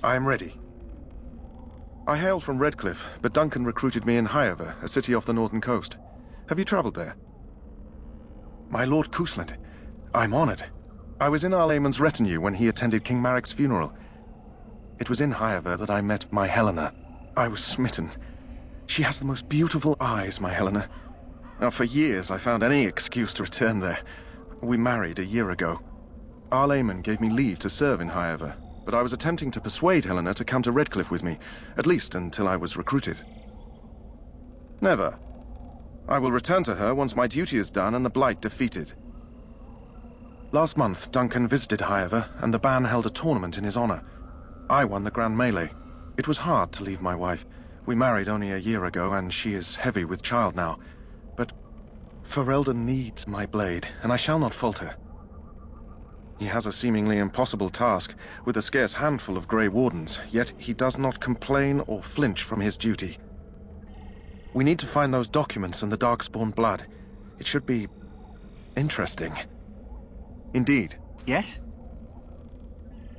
I am ready. I hail from Redcliffe, but Duncan recruited me in Highover, a city off the northern coast. Have you traveled there? My Lord Cousland, I'm honored. I was in Arlayman's retinue when he attended King Maric's funeral. It was in Highover that I met my Helena. I was smitten. She has the most beautiful eyes, my Helena. Now, for years, I found any excuse to return there. We married a year ago. Arlayman gave me leave to serve in Highover, but I was attempting to persuade Helena to come to Redcliffe with me, at least until I was recruited. Never. I will return to her once my duty is done and the Blight defeated. Last month, Duncan visited Highover, and the Ban held a tournament in his honor. I won the Grand Melee. It was hard to leave my wife. We married only a year ago, and she is heavy with child now. But Ferelden needs my blade, and I shall not falter. He has a seemingly impossible task, with a scarce handful of Grey Wardens, yet he does not complain or flinch from his duty. We need to find those documents and the Darkspawn blood. It should be interesting. Indeed. Yes?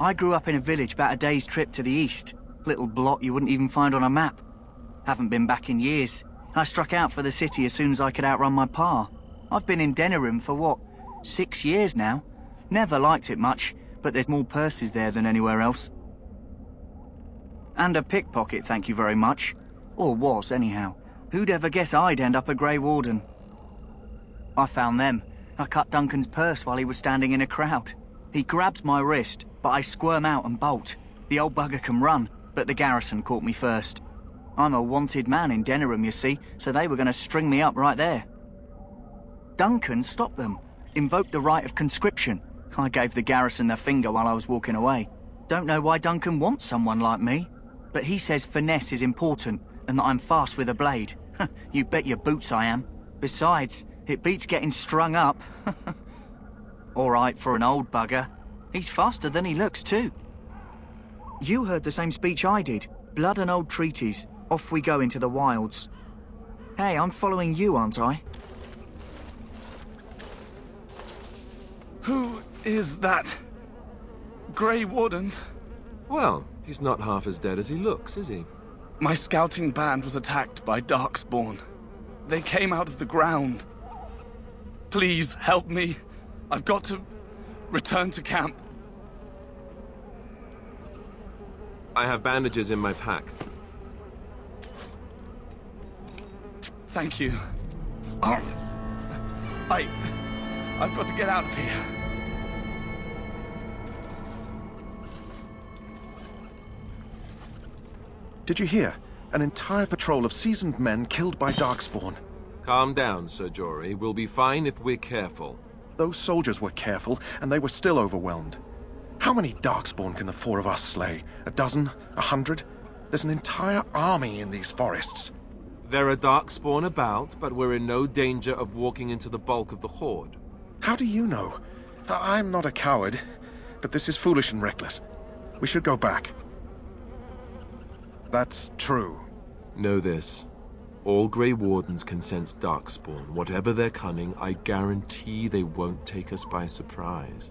I grew up in a village about a day's trip to the east. Little blot you wouldn't even find on a map. Haven't been back in years. I struck out for the city as soon as I could outrun my pa. I've been in Denerim for what, 6 years now? Never liked it much, but there's more purses there than anywhere else. And a pickpocket, thank you very much. Or was, anyhow. Who'd ever guess I'd end up a Grey Warden? I found them. I cut Duncan's purse while he was standing in a crowd. He grabs my wrist, but I squirm out and bolt. The old bugger can run, but the garrison caught me first. I'm a wanted man in Denerim, you see, so they were going to string me up right there. Duncan stopped them, invoked the right of conscription. I gave the garrison the finger while I was walking away. Don't know why Duncan wants someone like me, but he says finesse is important and that I'm fast with a blade. You bet your boots I am. Besides, it beats getting strung up. All right for an old bugger. He's faster than he looks too. You heard the same speech I did. Blood and old treaties. Off we go into the wilds. Hey, I'm following you, aren't I? Who is that? Grey Wardens? Well, he's not half as dead as he looks, is he? My scouting band was attacked by Darkspawn. They came out of the ground. Please, help me. I've got to return to camp. I have bandages in my pack. Thank you. I've got to get out of here. Did you hear? An entire patrol of seasoned men killed by Darkspawn. Calm down, Sir Jory. We'll be fine if we're careful. Those soldiers were careful, and they were still overwhelmed. How many Darkspawn can the four of us slay? A dozen? 100? There's an entire army in these forests. There are Darkspawn about, but we're in no danger of walking into the bulk of the Horde. How do you know? I'm not a coward, but this is foolish and reckless. We should go back. That's true. Know this. All Grey Wardens can sense Darkspawn. Whatever their cunning, I guarantee they won't take us by surprise.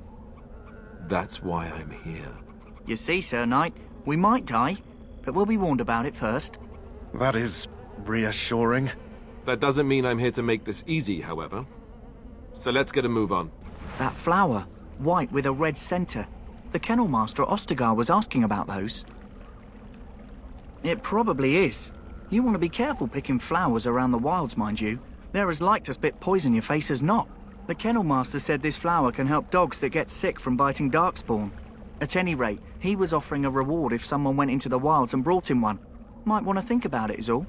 That's why I'm here. You see, Sir Knight, we might die, but we'll be warned about it first. That is reassuring. That doesn't mean I'm here to make this easy, however. So let's get a move on. That flower, white with a red center. The kennel master at Ostagar was asking about those. It probably is. You want to be careful picking flowers around the wilds, mind you. They're as like to spit poison in your face as not. The kennel master said this flower can help dogs that get sick from biting Darkspawn. At any rate, he was offering a reward if someone went into the wilds and brought him one. Might want to think about it is all.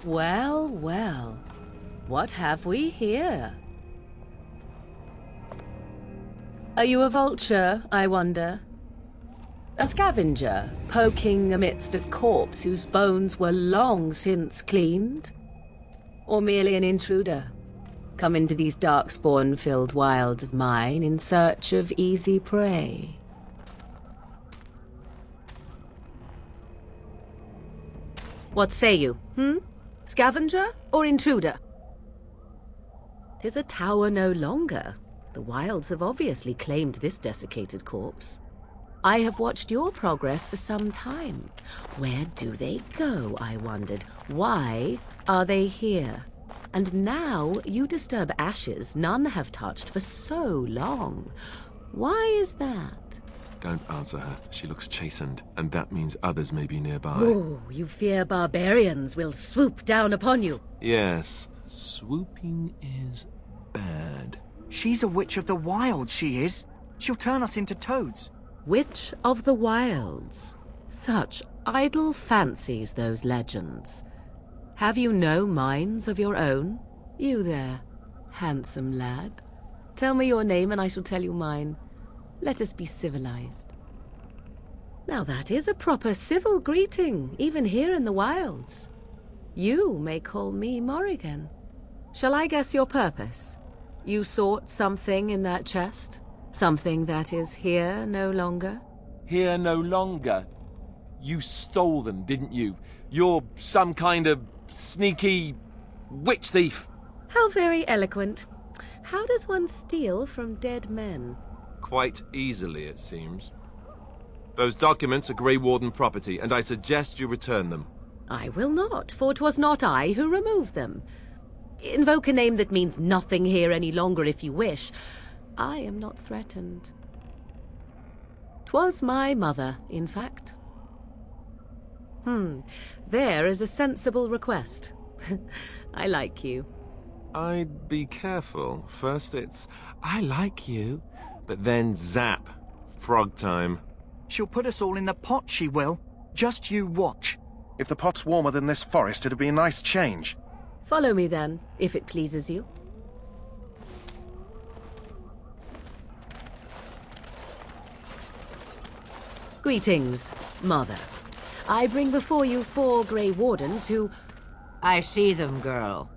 Well, well. What have we here? Are you a vulture, I wonder? A scavenger, poking amidst a corpse whose bones were long since cleaned? Or merely an intruder, come into these darkspawn-filled wilds of mine in search of easy prey? What say you, Scavenger or intruder? is a tower no longer. The wilds have obviously claimed this desiccated corpse. I have watched your progress for some time. Where do they go, I wondered? Why are they here? And now you disturb ashes none have touched for so long. Why is that? Don't answer her. She looks chastened, and that means others may be nearby. Oh, you fear barbarians will swoop down upon you. Yes, swooping is bad. She's a witch of the wilds, she is. She'll turn us into toads. Witch of the wilds. Such idle fancies, those legends. Have you no minds of your own? You there, handsome lad. Tell me your name and I shall tell you mine. Let us be civilized. Now that is a proper civil greeting, even here in the wilds. You may call me Morrigan. Shall I guess your purpose? You sought something in that chest? Something that is here no longer? Here no longer. You stole them, didn't you? You're some kind of sneaky witch thief. How very eloquent. How does one steal from dead men? Quite easily, it seems. Those documents are Grey Warden property, and I suggest you return them. I will not, for 'twas not I who removed them. Invoke a name that means nothing here any longer if you wish. I am not threatened. 'Twas my mother, in fact. There is a sensible request. I like you. I'd be careful. First it's, I like you, but then zap. Frog time. She'll put us all in the pot, she will. Just you watch. If the pot's warmer than this forest, it'd be a nice change. Follow me then, if it pleases you. Greetings, Mother. I bring before you 4 Grey Wardens who... I see them, girl.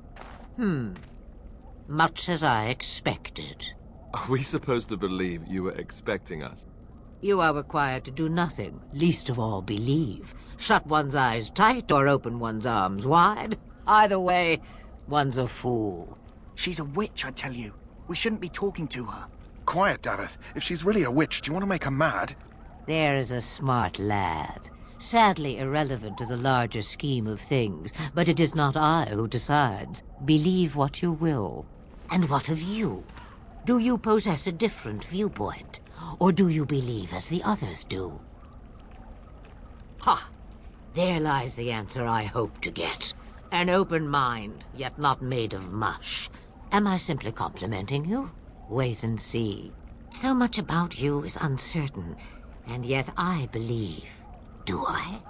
Much as I expected. Are we supposed to believe you were expecting us? You are required to do nothing, least of all believe. Shut one's eyes tight or open one's arms wide. Either way, one's a fool. She's a witch, I tell you. We shouldn't be talking to her. Quiet, Davith. If she's really a witch, do you want to make her mad? There is a smart lad. Sadly irrelevant to the larger scheme of things, but it is not I who decides. Believe what you will. And what of you? Do you possess a different viewpoint? Or do you believe as the others do? Ha! There lies the answer I hope to get. An open mind, yet not made of mush. Am I simply complimenting you? Wait and see. So much about you is uncertain, and yet I believe. Do I?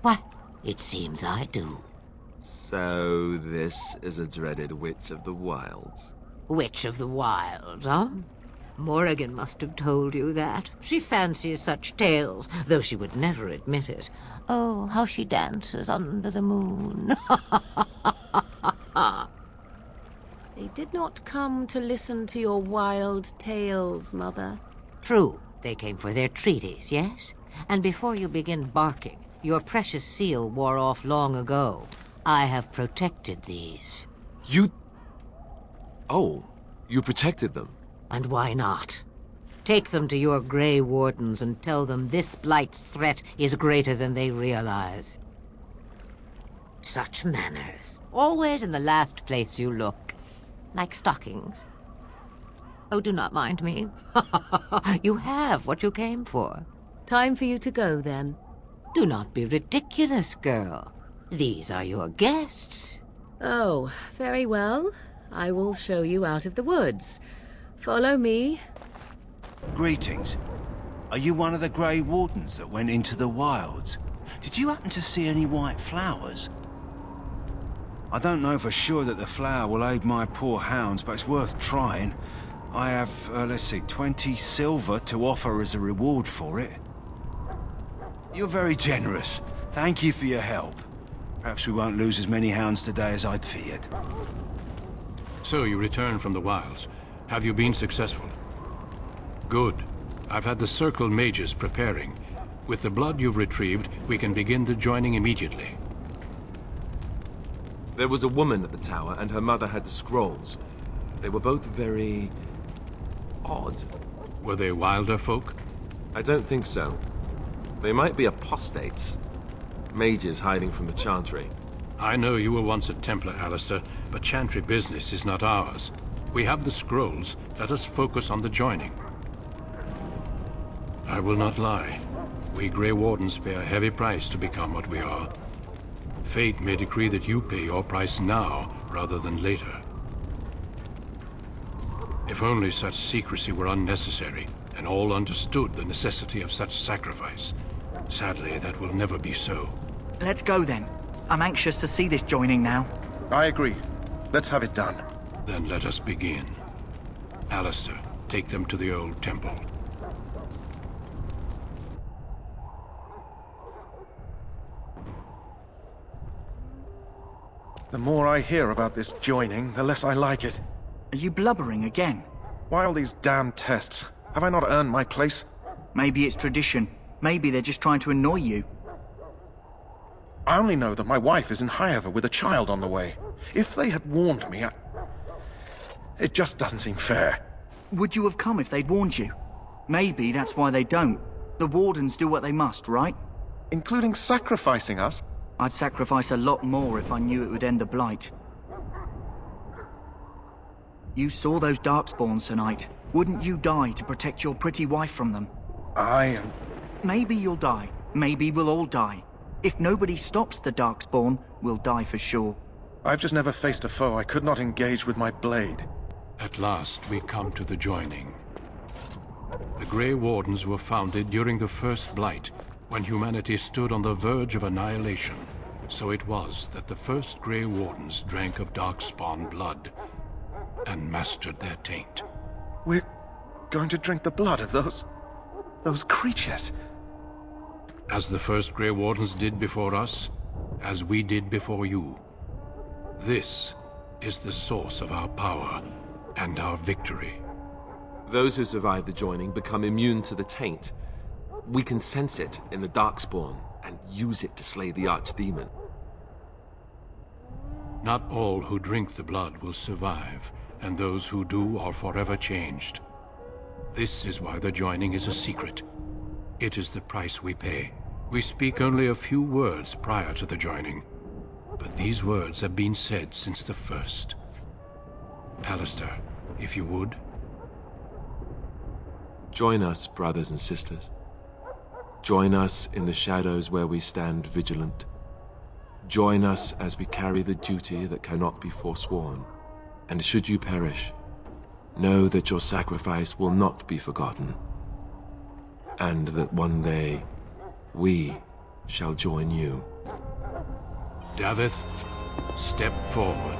Why, it seems I do. So this is a dreaded witch of the wilds. Witch of the Wilds, huh? Morrigan must have told you that. She fancies such tales, though she would never admit it. Oh, how she dances under the moon. They did not come to listen to your wild tales, Mother. True, they came for their treaties, yes? And before you begin barking, your precious seal wore off long ago. I have protected these. You... Oh, you protected them. And why not? Take them to your Grey Wardens and tell them this blight's threat is greater than they realize. Such manners. Always in the last place you look. Like stockings. Oh, do not mind me. You have what you came for. Time for you to go, then. Do not be ridiculous, girl. These are your guests. Oh, very well. I will show you out of the woods. Follow me. Greetings. Are you one of the Grey Wardens that went into the wilds? Did you happen to see any white flowers? I don't know for sure that the flower will aid my poor hounds, but it's worth trying. I have, let's see, 20 silver to offer as a reward for it. You're very generous. Thank you for your help. Perhaps we won't lose as many hounds today as I'd feared. So you returned from the wilds. Have you been successful? Good. I've had the Circle mages preparing. With the blood you've retrieved, we can begin the joining immediately. There was a woman at the tower, and her mother had the scrolls. They were both very odd. Were they wilder folk? I don't think so. They might be apostates. Mages hiding from the Chantry. I know you were once a Templar, Alistair, but Chantry business is not ours. We have the scrolls. Let us focus on the joining. I will not lie. We Grey Wardens pay a heavy price to become what we are. Fate may decree that you pay your price now, rather than later. If only such secrecy were unnecessary, and all understood the necessity of such sacrifice. Sadly, that will never be so. Let's go then. I'm anxious to see this joining now. I agree. Let's have it done. Then let us begin. Alistair, take them to the old temple. The more I hear about this joining, the less I like it. Are you blubbering again? Why all these damn tests? Have I not earned my place? Maybe it's tradition. Maybe they're just trying to annoy you. I only know that my wife is in Highover with a child on the way. If they had warned me, it just doesn't seem fair. Would you have come if they'd warned you? Maybe that's why they don't. The Wardens do what they must, right? Including sacrificing us? I'd sacrifice a lot more if I knew it would end the Blight. You saw those Darkspawns tonight. Wouldn't you die to protect your pretty wife from them? Maybe you'll die. Maybe we'll all die. If nobody stops the Darkspawn, we'll die for sure. I've just never faced a foe I could not engage with my blade. At last, we come to the joining. The Grey Wardens were founded during the First Blight, when humanity stood on the verge of annihilation. So it was that the first Grey Wardens drank of Darkspawn blood and mastered their taint. We're going to drink the blood of those creatures. As the first Grey Wardens did before us, as we did before you. This is the source of our power and our victory. Those who survive the joining become immune to the taint. We can sense it in the Darkspawn and use it to slay the Archdemon. Not all who drink the blood will survive, and those who do are forever changed. This is why the joining is a secret. It is the price we pay. We speak only a few words prior to the joining, but these words have been said since the first. Alistair, if you would. Join us, brothers and sisters. Join us in the shadows where we stand vigilant. Join us as we carry the duty that cannot be forsworn. And should you perish, know that your sacrifice will not be forgotten. And that one day, we shall join you. Davith, step forward.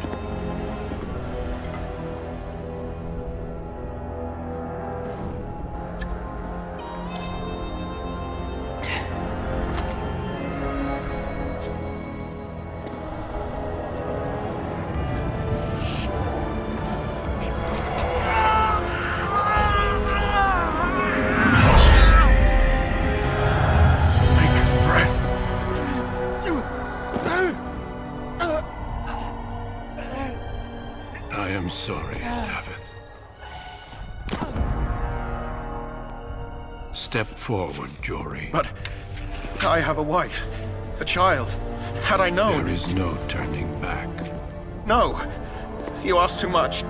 I am sorry, Davith. Step forward, Jory. But I have a wife, a child. Had I known... There is no turning back. No! You ask too much.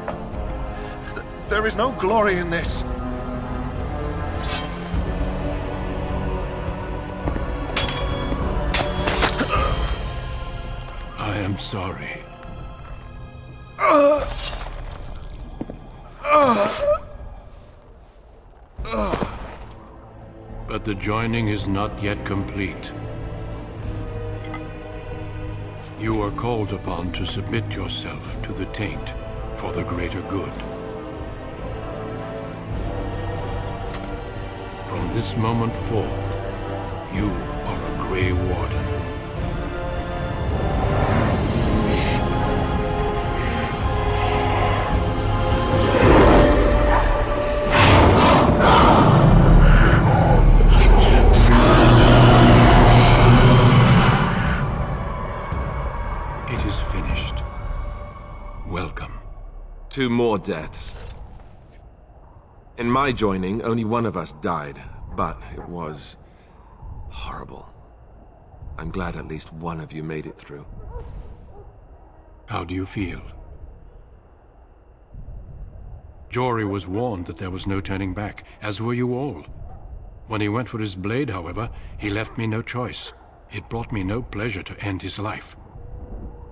There is no glory in this. I am sorry. But the joining is not yet complete. You are called upon to submit yourself to the taint for the greater good. From this moment forth, you are a Grey Warden. 2 more deaths. In my joining, only one of us died, but it was horrible. I'm glad at least one of you made it through. How do you feel? Jory was warned that there was no turning back, as were you all. When he went for his blade, however, he left me no choice. It brought me no pleasure to end his life.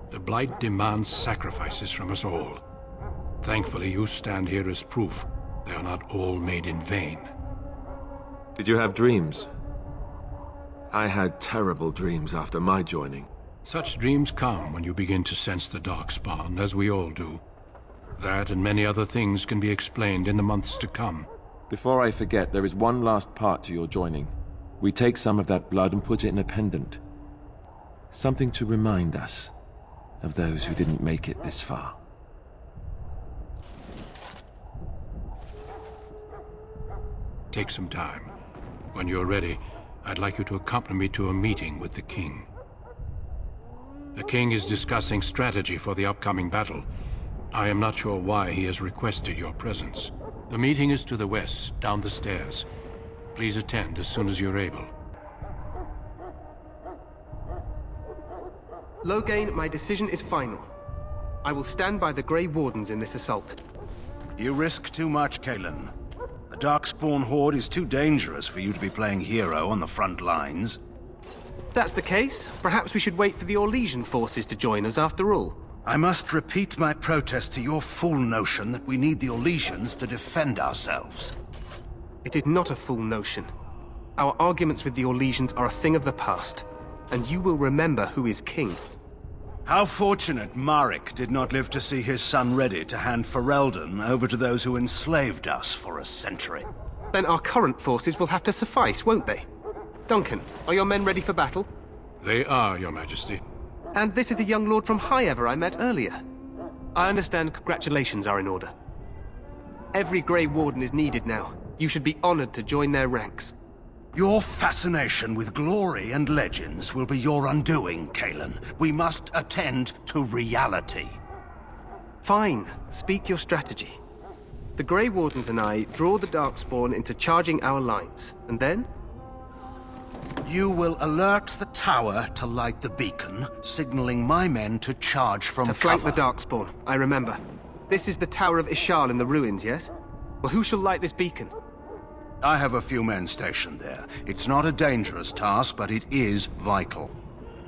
The Blight demands sacrifices from us all. Thankfully, you stand here as proof they are not all made in vain. Did you have dreams? I had terrible dreams after my joining. Such dreams come when you begin to sense the Darkspawn, as we all do. That and many other things can be explained in the months to come. Before I forget, there is one last part to your joining. We take some of that blood and put it in a pendant. Something to remind us of those who didn't make it this far. Take some time. When you're ready, I'd like you to accompany me to a meeting with the king. The king is discussing strategy for the upcoming battle. I am not sure why he has requested your presence. The meeting is to the west, down the stairs. Please attend as soon as you're able. Loghain, my decision is final. I will stand by the Grey Wardens in this assault. You risk too much, Cailan. The Darkspawn Horde is too dangerous for you to be playing hero on the front lines. If that's the case, perhaps we should wait for the Orlesian forces to join us after all. I must repeat my protest to your fool notion that we need the Orlesians to defend ourselves. It is not a fool notion. Our arguments with the Orlesians are a thing of the past, and you will remember who is king. How fortunate Marek did not live to see his son ready to hand Ferelden over to those who enslaved us for a century. Then our current forces will have to suffice, won't they? Duncan, are your men ready for battle? They are, Your Majesty. And this is the young lord from Highever I met earlier. I understand congratulations are in order. Every Grey Warden is needed now. You should be honored to join their ranks. Your fascination with glory and legends will be your undoing, Cailan. We must attend to reality. Fine. Speak your strategy. The Grey Wardens and I draw the Darkspawn into charging our lines, and then? You will alert the tower to light the beacon, signaling my men to charge from To flank cover. the Darkspawn, I remember. This is the Tower of Ishal in the ruins, yes? Well, who shall light this beacon? I have a few men stationed there. It's not a dangerous task, but it is vital.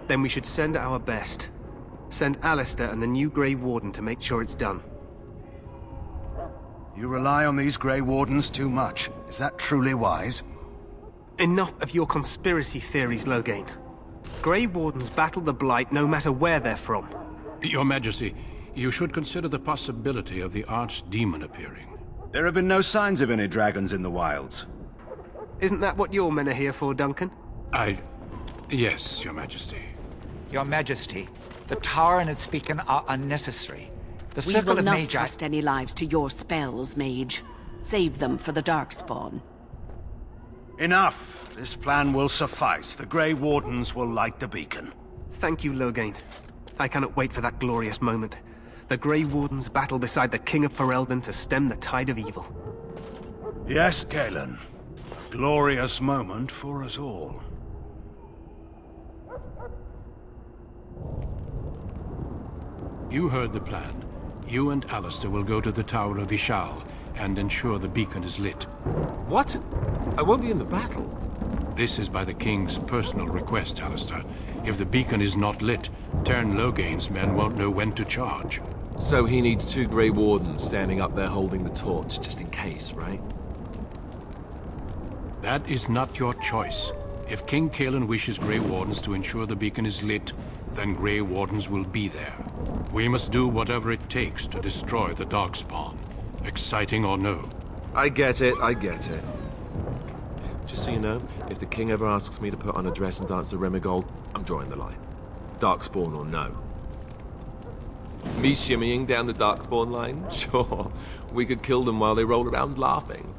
Then we should send our best. Send Alistair and the new Grey Warden to make sure it's done. You rely on these Grey Wardens too much. Is that truly wise? Enough of your conspiracy theories, Loghain. Grey Wardens battle the Blight no matter where they're from. Your Majesty, you should consider the possibility of the Archdemon appearing. There have been no signs of any dragons in the wilds. Isn't that what your men are here for, Duncan? Yes, Your Majesty. Your Majesty, the tower and its beacon are unnecessary. The We circle will of not Magi... trust any lives to your spells, mage. Save them for the Darkspawn. Enough! This plan will suffice. The Grey Wardens will light the beacon. Thank you, Loghain. I cannot wait for that glorious moment. The Grey Wardens battle beside the King of Ferelden to stem the tide of evil. Yes, Cailan. Glorious moment for us all. You heard the plan. You and Alistair will go to the Tower of Ishal and ensure the beacon is lit. What? I won't be in the battle. This is by the King's personal request, Alistair. If the beacon is not lit, Tern Loghain's men won't know when to charge. So he needs 2 Grey Wardens standing up there holding the torch, just in case, right? That is not your choice. If King Cailan wishes Grey Wardens to ensure the beacon is lit, then Grey Wardens will be there. We must do whatever it takes to destroy the Darkspawn, exciting or no. I get it, I get it. Just so you know, if the king ever asks me to put on a dress and dance the Remigold, I'm drawing the line. Darkspawn or no. Me shimmying down the Darkspawn line? Sure. We could kill them while they roll around laughing.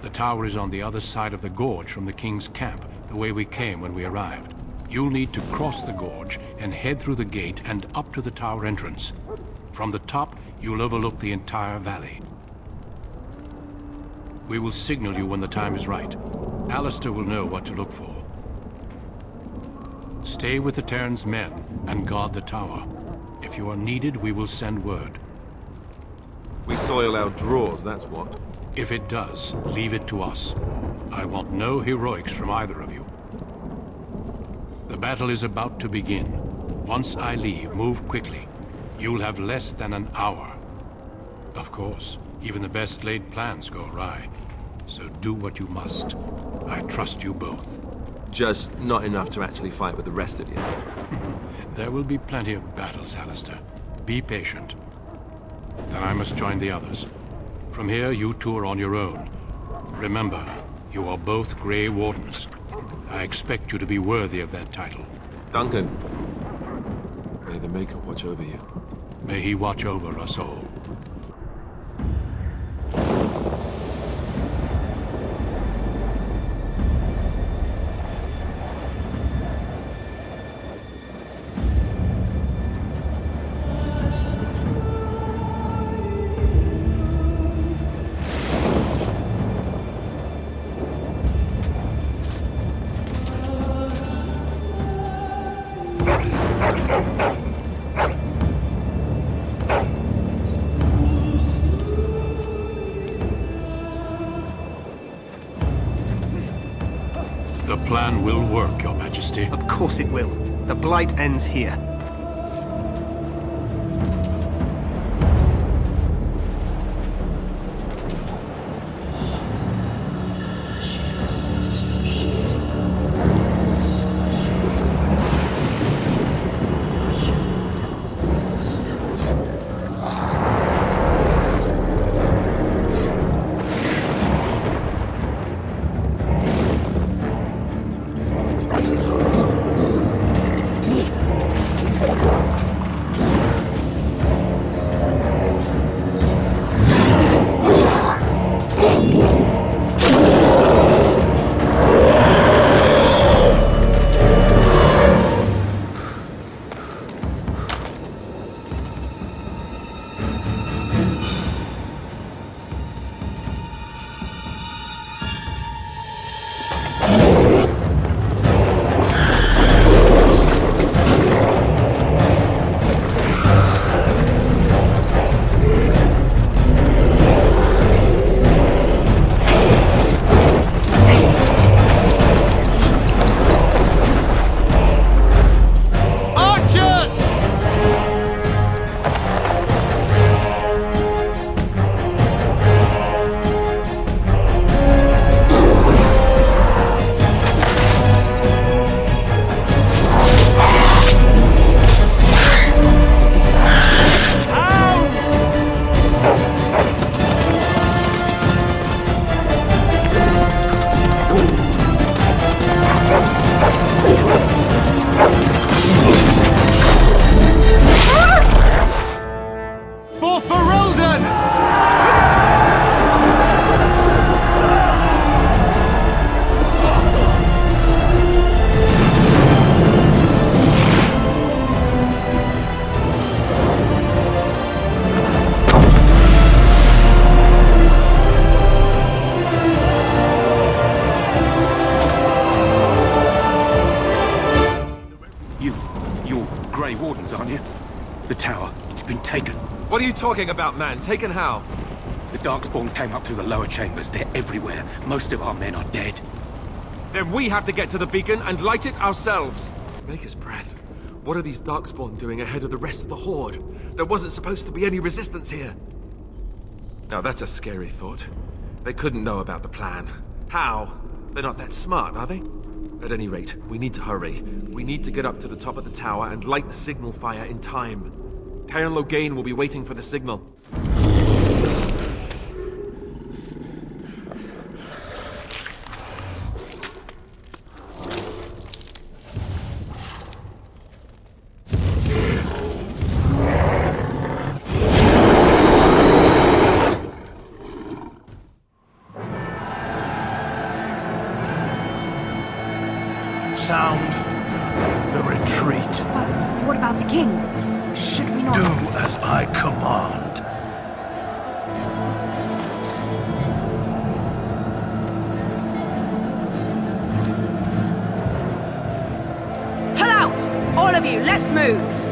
The tower is on the other side of the gorge from the King's camp, the way we came when we arrived. You'll need to cross the gorge and head through the gate and up to the tower entrance. From the top, you'll overlook the entire valley. We will signal you when the time is right. Alistair will know what to look for. Stay with the Terran's men and guard the tower. If you are needed, we will send word. We soil our drawers, that's what. If it does, leave it to us. I want no heroics from either of you. The battle is about to begin. Once I leave, move quickly. You'll have less than an hour. Of course, even the best laid plans go awry. So do what you must. I trust you both. Just not enough to actually fight with the rest of you. There will be plenty of battles, Alistair. Be patient. Then I must join the others. From here, you two are on your own. Remember, you are both Grey Wardens. I expect you to be worthy of that title. Duncan, may the Maker watch over you. May he watch over us all. The plan will work, Your Majesty. Of course it will. The Blight ends here. What are you talking about, man? Taken how? The Darkspawn came up through the lower chambers. They're everywhere. Most of our men are dead. Then we have to get to the beacon and light it ourselves. Maker's breath. What are these Darkspawn doing ahead of the rest of the Horde? There wasn't supposed to be any resistance here. Now that's a scary thought. They couldn't know about the plan. How? They're not that smart, are they? At any rate, we need to hurry. We need to get up to the top of the tower and light the signal fire in time. Terran Loghain will be waiting for the signal. Sound the retreat. What about the king? Should we not... Do as I command. of you, let's move!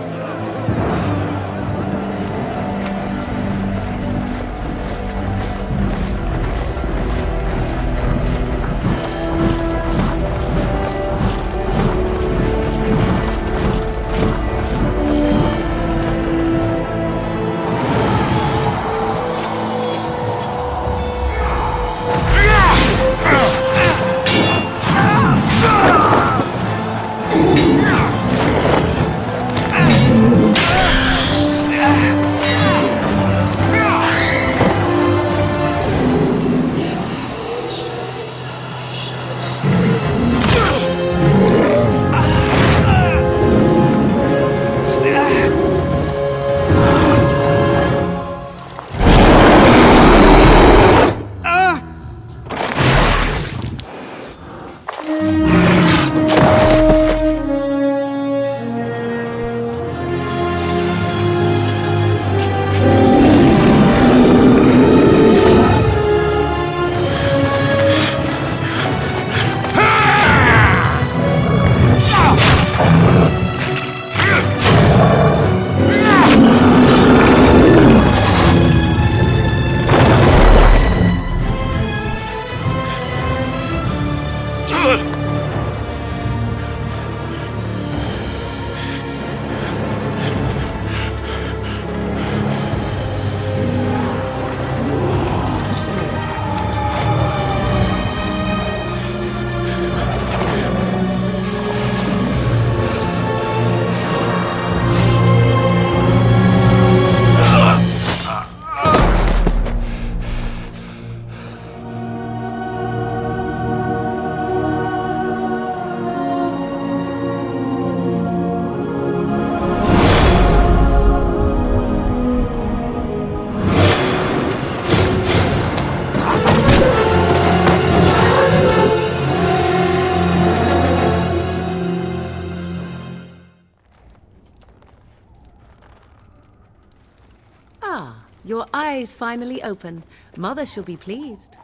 Your eyes finally open. Mother shall be pleased.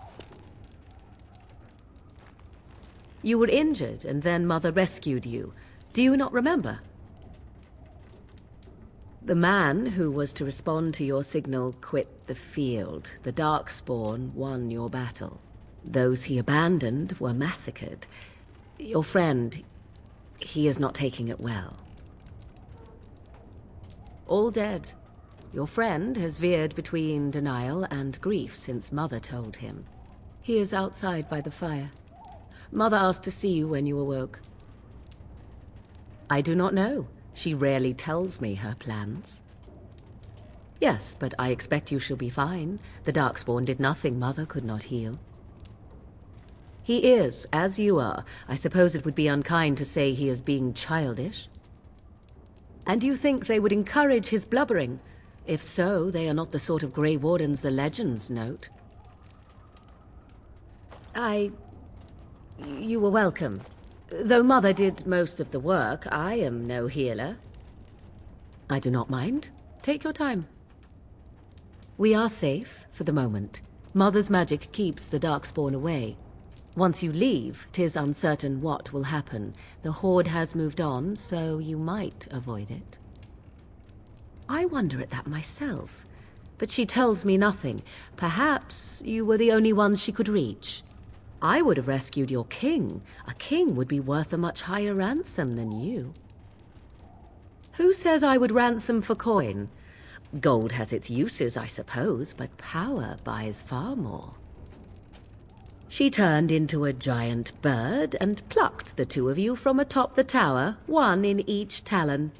You were injured, and then Mother rescued you. Do you not remember? The man who was to respond to your signal quit the field. The Darkspawn won your battle. Those he abandoned were massacred. Your friend, he is not taking it well. All dead. Your friend has veered between denial and grief since Mother told him. He is outside by the fire. Mother asked to see you when you awoke. I do not know. She rarely tells me her plans. Yes, but I expect you shall be fine. The Darkspawn did nothing Mother could not heal. He is, as you are. I suppose it would be unkind to say he is being childish. And you think they would encourage his blubbering? If so, they are not the sort of Grey Wardens the legends note. You were welcome. Though Mother did most of the work, I am no healer. I do not mind. Take your time. We are safe, for the moment. Mother's magic keeps the Darkspawn away. Once you leave, 'tis uncertain what will happen. The Horde has moved on, so you might avoid it. I wonder at that myself. But she tells me nothing. Perhaps you were the only ones she could reach. I would have rescued your king. A king would be worth a much higher ransom than you. Who says I would ransom for coin? Gold has its uses, I suppose, but power buys far more. She turned into a giant bird and plucked the two of you from atop the tower, one in each talon.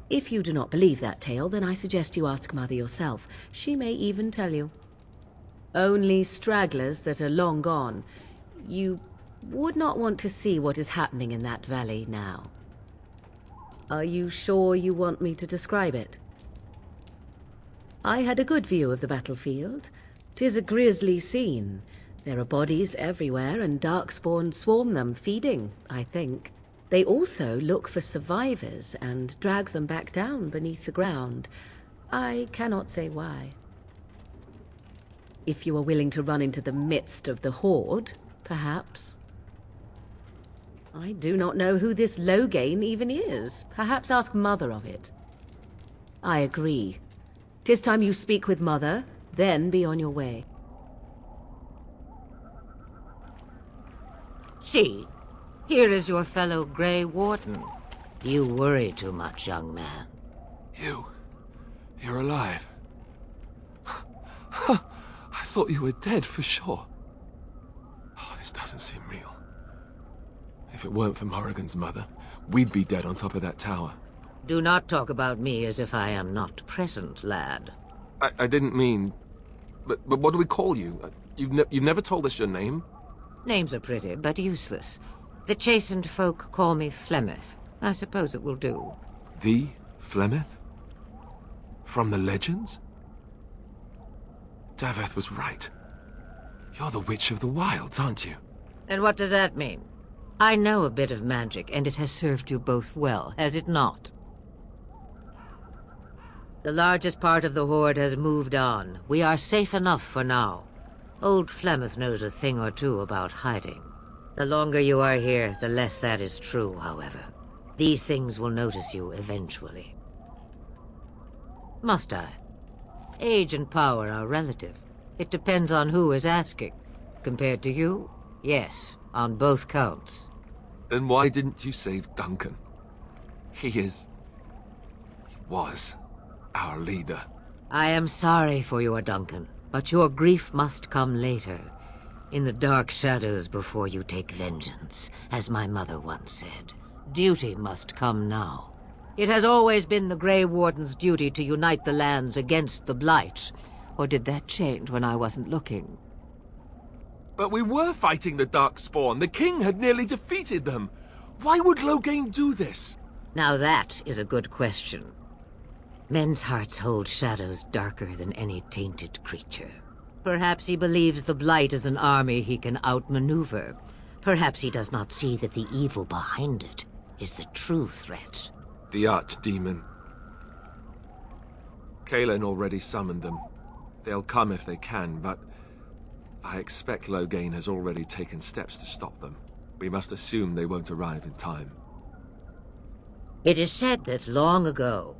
If you do not believe that tale, then I suggest you ask Mother yourself. She may even tell you. Only stragglers that are long gone. You would not want to see what is happening in that valley now. Are you sure you want me to describe it? I had a good view of the battlefield. 'Tis a grisly scene. There are bodies everywhere, and Darkspawn swarm them, feeding, I think. They also look for survivors and drag them back down beneath the ground. I cannot say why. If you are willing to run into the midst of the Horde, perhaps. I do not know who this Loghain even is. Perhaps ask Mother of it. I agree. 'Tis time you speak with Mother, then be on your way. See, here is your fellow Grey Warden. You worry too much, young man. You're alive. I thought you were dead for sure. Oh, this doesn't seem real. If it weren't for Morrigan's mother, we'd be dead on top of that tower. Do not talk about me as if I am not present, lad. I didn't mean... But what do we call you? You've never told us your name? Names are pretty, but useless. The chastened folk call me Flemeth. I suppose it will do. The Flemeth? From the legends? Daveth was right. You're the Witch of the Wilds, aren't you? And what does that mean? I know a bit of magic, and it has served you both well, has it not? The largest part of the Horde has moved on. We are safe enough for now. Old Flemeth knows a thing or two about hiding. The longer you are here, the less that is true, however. These things will notice you eventually. Must I? Age and power are relative. It depends on who is asking. Compared to you, yes, on both counts. Then why didn't you save Duncan? He was our leader. I am sorry for your Duncan, but your grief must come later. In the dark shadows before you take vengeance, as my mother once said. Duty must come now. It has always been the Grey Warden's duty to unite the lands against the Blight. Or did that change when I wasn't looking? But we were fighting the Darkspawn. The king had nearly defeated them. Why would Loghain do this? Now that is a good question. Men's hearts hold shadows darker than any tainted creature. Perhaps he believes the Blight is an army he can outmaneuver. Perhaps he does not see that the evil behind it is the true threat. The Archdemon. Kaelin already summoned them. They'll come if they can, but I expect Loghain has already taken steps to stop them. We must assume they won't arrive in time. It is said that long ago,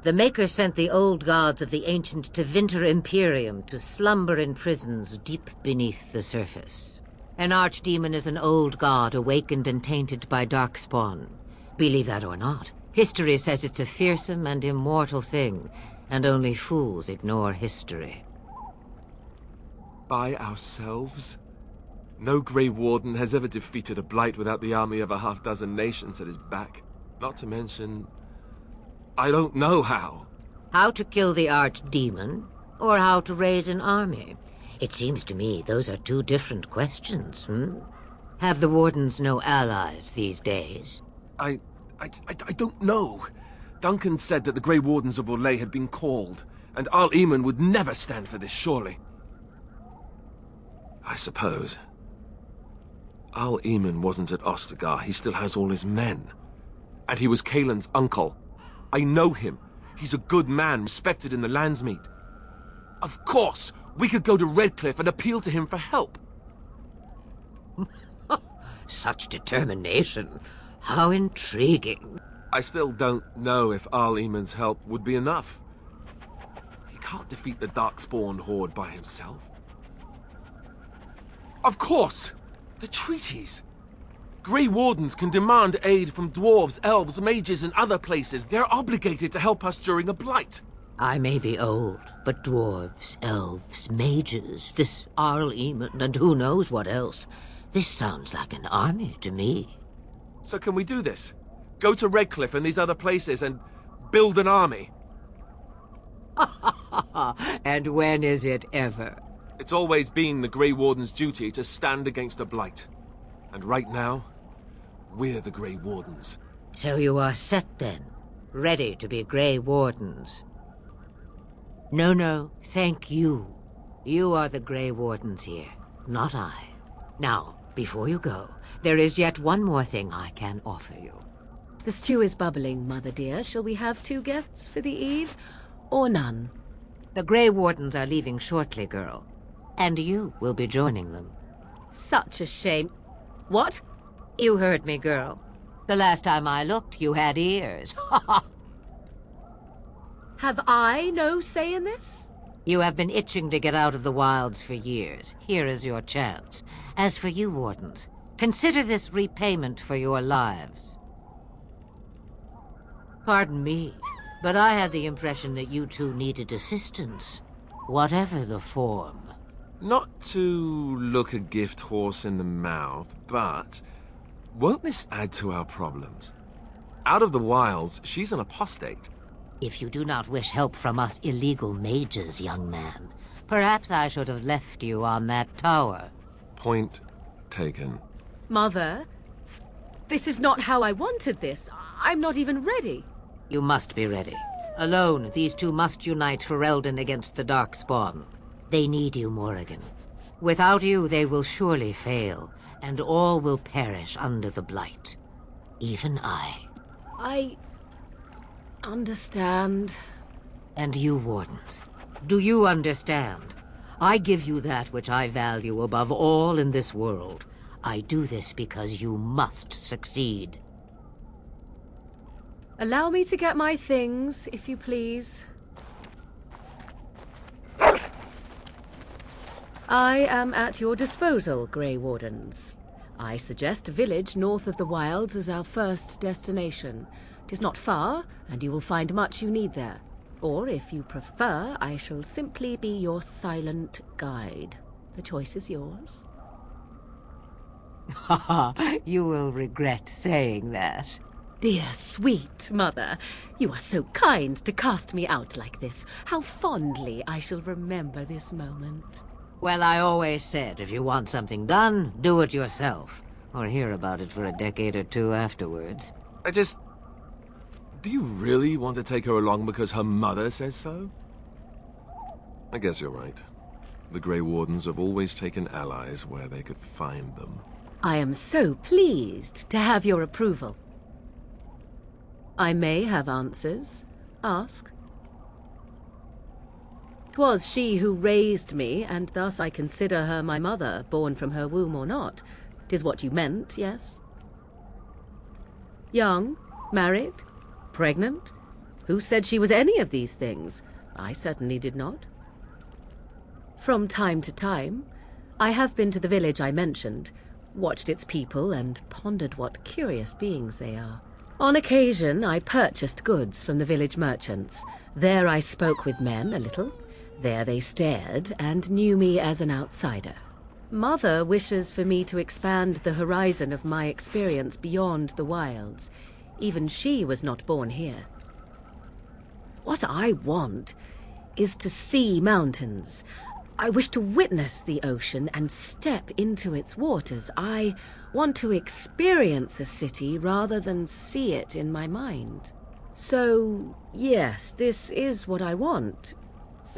the Maker sent the old gods of the ancient Tevinter Imperium to slumber in prisons deep beneath the surface. An archdemon is an old god awakened and tainted by Darkspawn. Believe that or not, history says it's a fearsome and immortal thing, and only fools ignore history. By ourselves? No Grey Warden has ever defeated a Blight without the army of a half-dozen nations at his back. Not to mention... I don't know how. How to kill the archdemon, or how to raise an army? It seems to me those are two different questions, Have the Wardens no allies these days? I don't know. Duncan said that the Grey Wardens of Orlais had been called, and Arl Eamon would never stand for this, surely. I suppose. Arl Eamon wasn't at Ostagar. He still has all his men. And he was Kaelin's uncle. I know him. He's a good man, respected in the Landsmeet. Of course, we could go to Redcliffe and appeal to him for help. Such determination. How intriguing. I still don't know if Arl Eamon's help would be enough. He can't defeat the Darkspawn Horde by himself. Of course! The treaties! Grey Wardens can demand aid from dwarves, elves, mages, and other places. They're obligated to help us during a blight. I may be old, but dwarves, elves, mages, this Arl Eamon, and who knows what else. This sounds like an army to me. So can we do this? Go to Redcliffe and these other places and build an army? And when is it ever? It's always been the Grey Warden's duty to stand against the Blight. And right now, we're the Grey Wardens. So you are set then, ready to be Grey Wardens. No, thank you. You are the Grey Wardens here, not I. Now, before you go, there is yet one more thing I can offer you. The stew is bubbling, Mother dear. Shall we have 2 guests for the eve, or none? The Grey Wardens are leaving shortly, girl. And you will be joining them. Such a shame. What? You heard me, girl. The last time I looked, you had ears. Have I no say in this? You have been itching to get out of the wilds for years. Here is your chance. As for you, Wardens, consider this repayment for your lives. Pardon me, but I had the impression that you two needed assistance, whatever the form. Not to look a gift horse in the mouth, but won't this add to our problems? Out of the wilds, she's an apostate. If you do not wish help from us illegal mages, young man, perhaps I should have left you on that tower. Point taken. Mother, this is not how I wanted this. I'm not even ready. You must be ready. Alone, these two must unite for Eldon against the Darkspawn. They need you, Morrigan. Without you, they will surely fail, and all will perish under the Blight. Even I. I understand. And you, Wardens, do you understand? I give you that which I value above all in this world. I do this because you must succeed. Allow me to get my things, if you please. I am at your disposal, Grey Wardens. I suggest a village north of the wilds as our first destination. 'Tis not far, and you will find much you need there. Or, if you prefer, I shall simply be your silent guide. The choice is yours. You will regret saying that. Dear, sweet mother, you are so kind to cast me out like this. How fondly I shall remember this moment. Well, I always said, if you want something done, do it yourself. Or hear about it for a decade or two afterwards. Do you really want to take her along because her mother says so? I guess you're right. The Grey Wardens have always taken allies where they could find them. I am so pleased to have your approval. I may have answers. Ask. 'Twas she who raised me, and thus I consider her my mother, born from her womb or not. 'Tis what you meant, yes? Young? Married? Pregnant? Who said she was any of these things? I certainly did not. From time to time, I have been to the village I mentioned, watched its people, and pondered what curious beings they are. On occasion, I purchased goods from the village merchants. There I spoke with men a little. There they stared and knew me as an outsider. Mother wishes for me to expand the horizon of my experience beyond the wilds. Even she was not born here. What I want is to see mountains. I wish to witness the ocean and step into its waters. I want to experience a city rather than see it in my mind. So, yes, this is what I want.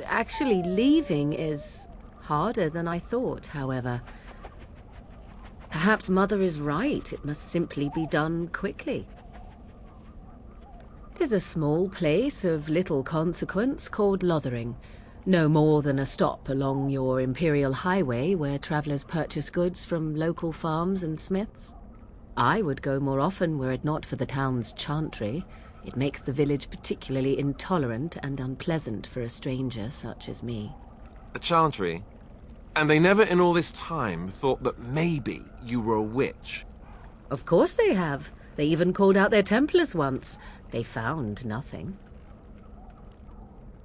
Actually, leaving is harder than I thought, however. Perhaps Mother is right. It must simply be done quickly. 'Tis a small place of little consequence called Lothering. No more than a stop along your Imperial Highway where travelers purchase goods from local farms and smiths. I would go more often were it not for the town's chantry. It makes the village particularly intolerant and unpleasant for a stranger such as me. A chantry? And they never in all this time thought that maybe you were a witch? Of course they have. They even called out their Templars once. They found nothing.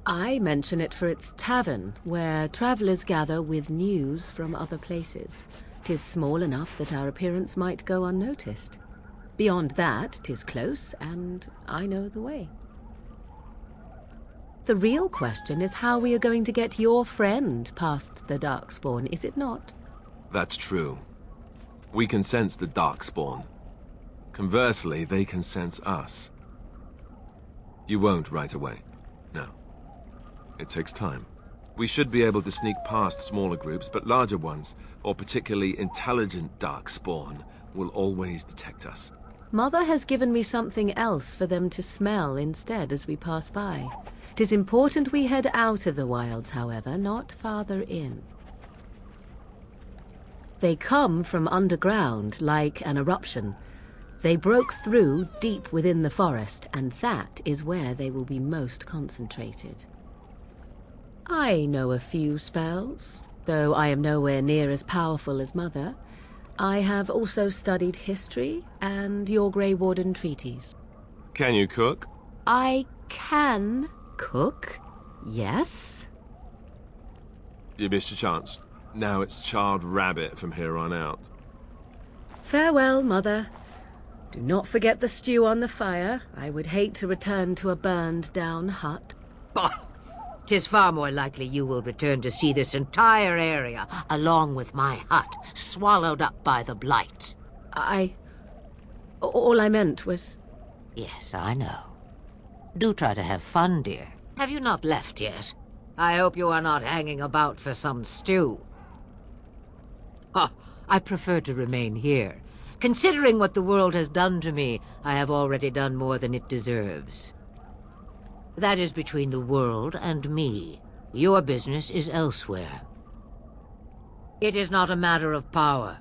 I mention it for its tavern, where travellers gather with news from other places. 'Tis small enough that our appearance might go unnoticed. Beyond that, 'tis close, and I know the way. The real question is how we are going to get your friend past the Darkspawn, is it not? That's true. We can sense the Darkspawn. Conversely, they can sense us. You won't right away. No. It takes time. We should be able to sneak past smaller groups, but larger ones, or particularly intelligent Darkspawn, will always detect us. Mother has given me something else for them to smell instead as we pass by. 'Tis important we head out of the wilds, however, not farther in. They come from underground, like an eruption. They broke through deep within the forest, and that is where they will be most concentrated. I know a few spells, though I am nowhere near as powerful as Mother. I have also studied history and your Grey Warden treaties. Can you cook? I can cook, yes. You missed your chance. Now it's charred rabbit from here on out. Farewell, Mother. Do not forget the stew on the fire. I would hate to return to a burned-down hut. Bah! 'Tis far more likely you will return to see this entire area, along with my hut, swallowed up by the blight. All I meant was... Yes, I know. Do try to have fun, dear. Have you not left yet? I hope you are not hanging about for some stew. Oh, I prefer to remain here. Considering what the world has done to me, I have already done more than it deserves. That is between the world and me. Your business is elsewhere. It is not a matter of power.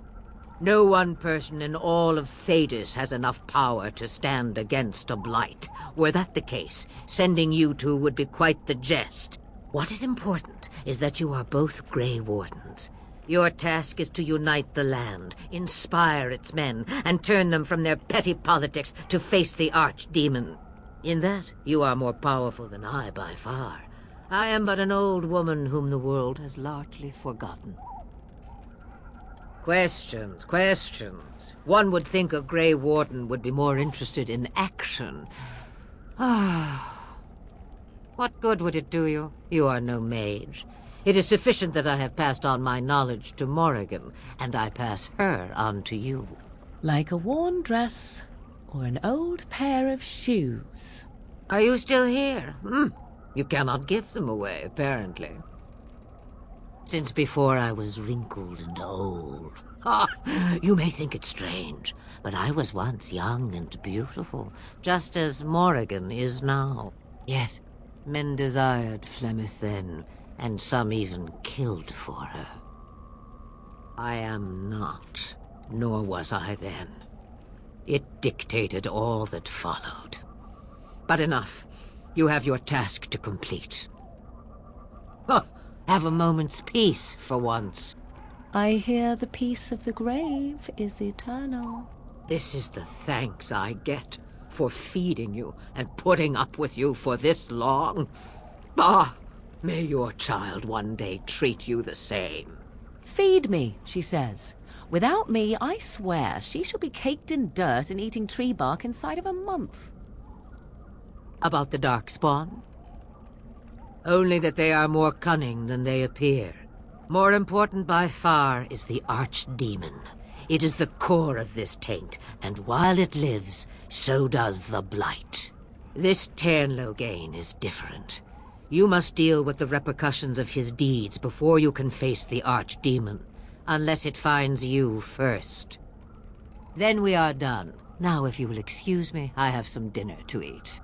No one person in all of Thedas has enough power to stand against a blight. Were that the case, sending you two would be quite the jest. What is important is that you are both Grey Wardens. Your task is to unite the land, inspire its men, and turn them from their petty politics to face the archdemon. In that, you are more powerful than I by far. I am but an old woman whom the world has largely forgotten. Questions, questions. One would think a Grey Warden would be more interested in action. What good would it do you? You are no mage. It is sufficient that I have passed on my knowledge to Morrigan, and I pass her on to you. Like a worn dress or an old pair of shoes. Are you still here? You cannot give them away, apparently. Since before I was wrinkled and old. You may think it strange, but I was once young and beautiful, just as Morrigan is now. Yes, men desired Flemeth then, and some even killed for her. I am not, nor was I then. It dictated all that followed. But enough. You have your task to complete. Have a moment's peace for once. I hear the peace of the grave is eternal. This is the thanks I get for feeding you and putting up with you for this long. May your child one day treat you the same. Feed me, she says. Without me, I swear, she shall be caked in dirt and eating tree bark inside of a month. About the Darkspawn? Only that they are more cunning than they appear. More important by far is the Archdemon. It is the core of this taint, and while it lives, so does the Blight. This Tairnloghain is different. You must deal with the repercussions of his deeds before you can face the Archdemon, unless it finds you first. Then we are done. Now, if you will excuse me, I have some dinner to eat.